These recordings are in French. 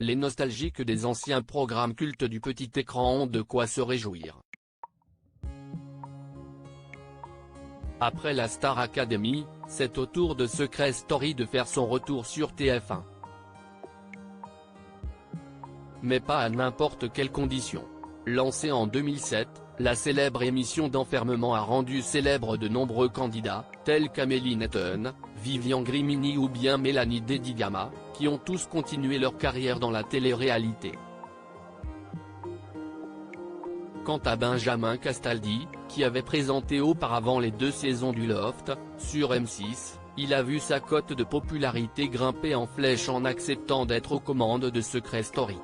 les nostalgiques des anciens programmes cultes du petit écran ont de quoi se réjouir. Après la Star Academy, c'est au tour de Secret Story de faire son retour sur TF1. Mais pas à n'importe quelles conditions. Lancée en 2007, la célèbre émission d'enfermement a rendu célèbres de nombreux candidats, tels qu'Amélie Netton, Vivian Grimini ou bien Mélanie Dedigama, qui ont tous continué leur carrière dans la télé-réalité. Quant à Benjamin Castaldi, qui avait présenté auparavant les 2 saisons du Loft, sur M6, il a vu sa cote de popularité grimper en flèche en acceptant d'être aux commandes de Secret Story.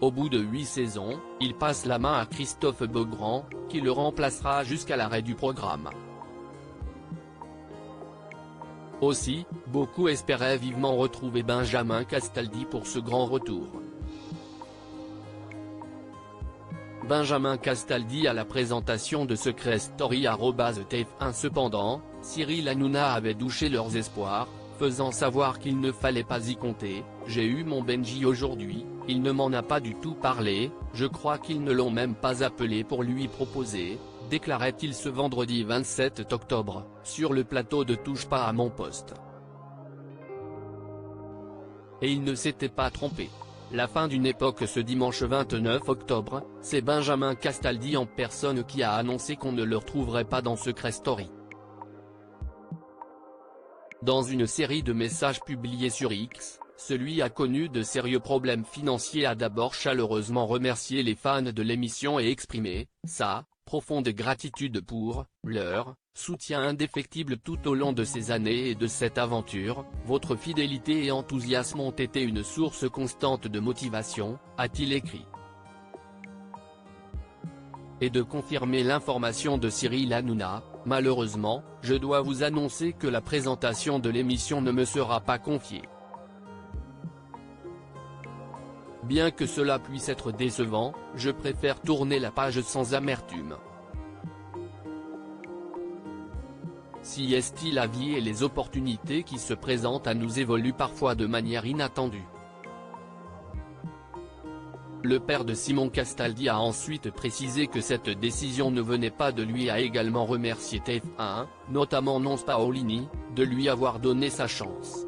Au bout de 8 saisons, il passe la main à Christophe Beaugrand, qui le remplacera jusqu'à l'arrêt du programme. Aussi, beaucoup espéraient vivement retrouver Benjamin Castaldi pour ce grand retour. Benjamin Castaldi à la présentation de Secret Story @TF1. Cependant, Cyril Hanouna avait douché leurs espoirs, faisant savoir qu'il ne fallait pas y compter. « J'ai eu mon Benji aujourd'hui, il ne m'en a pas du tout parlé, je crois qu'ils ne l'ont même pas appelé pour lui proposer », déclarait-il ce vendredi 27 octobre, sur le plateau de Touche pas à mon poste. Et il ne s'était pas trompé. La fin d'une époque ce dimanche 29 octobre, c'est Benjamin Castaldi en personne qui a annoncé qu'on ne le retrouverait pas dans Secret Story. Dans une série de messages publiés sur X, celui a connu de sérieux problèmes financiers a d'abord chaleureusement remercié les fans de l'émission et exprimé sa profonde gratitude pour leur soutien indéfectible tout au long de ces années et de cette aventure. Votre fidélité et enthousiasme ont été une source constante de motivation, a-t-il écrit. Et de confirmer l'information de Cyril Hanouna, malheureusement, je dois vous annoncer que la présentation de l'émission ne me sera pas confiée. Bien que cela puisse être décevant, je préfère tourner la page sans amertume. Si est-il la vie et les opportunités qui se présentent à nous évoluent parfois de manière inattendue. Le père de Simon Castaldi a ensuite précisé que cette décision ne venait pas de lui et a également remercié TF1, notamment Nonce Paolini, de lui avoir donné sa chance.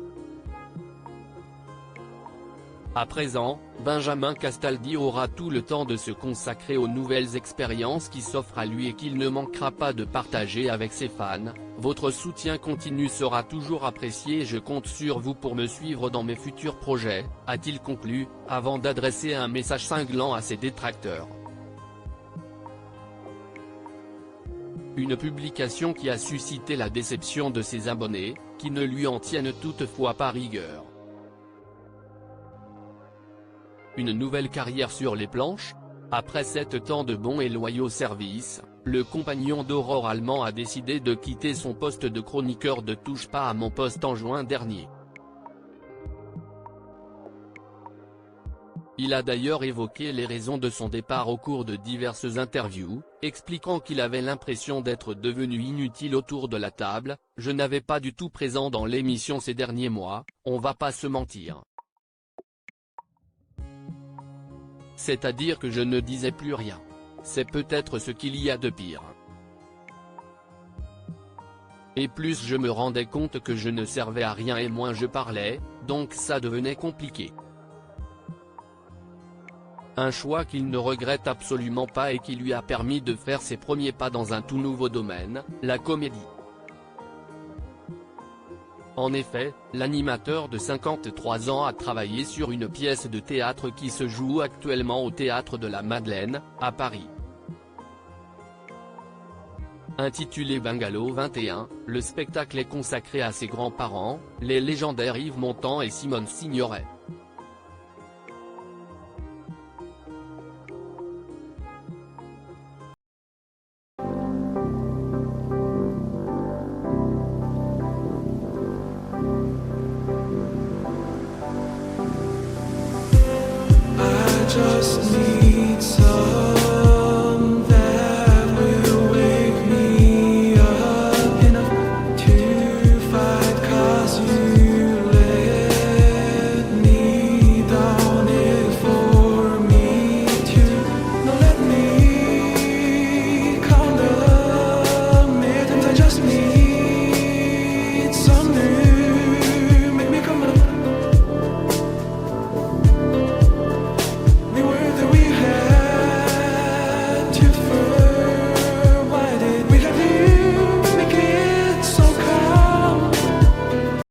À présent, Benjamin Castaldi aura tout le temps de se consacrer aux nouvelles expériences qui s'offrent à lui et qu'il ne manquera pas de partager avec ses fans. Votre soutien continu sera toujours apprécié et je compte sur vous pour me suivre dans mes futurs projets, a-t-il conclu, avant d'adresser un message cinglant à ses détracteurs. Une publication qui a suscité la déception de ses abonnés, qui ne lui en tiennent toutefois pas rigueur. Une nouvelle carrière sur les planches? Après 7 ans de bons et loyaux services, le compagnon d'Aurore allemand a décidé de quitter son poste de chroniqueur de Touche pas à mon poste en juin dernier. Il a d'ailleurs évoqué les raisons de son départ au cours de diverses interviews, expliquant qu'il avait l'impression d'être devenu inutile autour de la table. « Je n'avais pas du tout présent dans l'émission ces derniers mois, on va pas se mentir. C'est-à-dire que je ne disais plus rien. C'est peut-être ce qu'il y a de pire. Et plus je me rendais compte que je ne servais à rien et moins je parlais, donc ça devenait compliqué. Un choix qu'il ne regrette absolument pas et qui lui a permis de faire ses premiers pas dans un tout nouveau domaine, la comédie. En effet, l'animateur de 53 ans a travaillé sur une pièce de théâtre qui se joue actuellement au Théâtre de la Madeleine, à Paris. Intitulé Bungalow 21, le spectacle est consacré à ses grands-parents, les légendaires Yves Montand et Simone Signoret.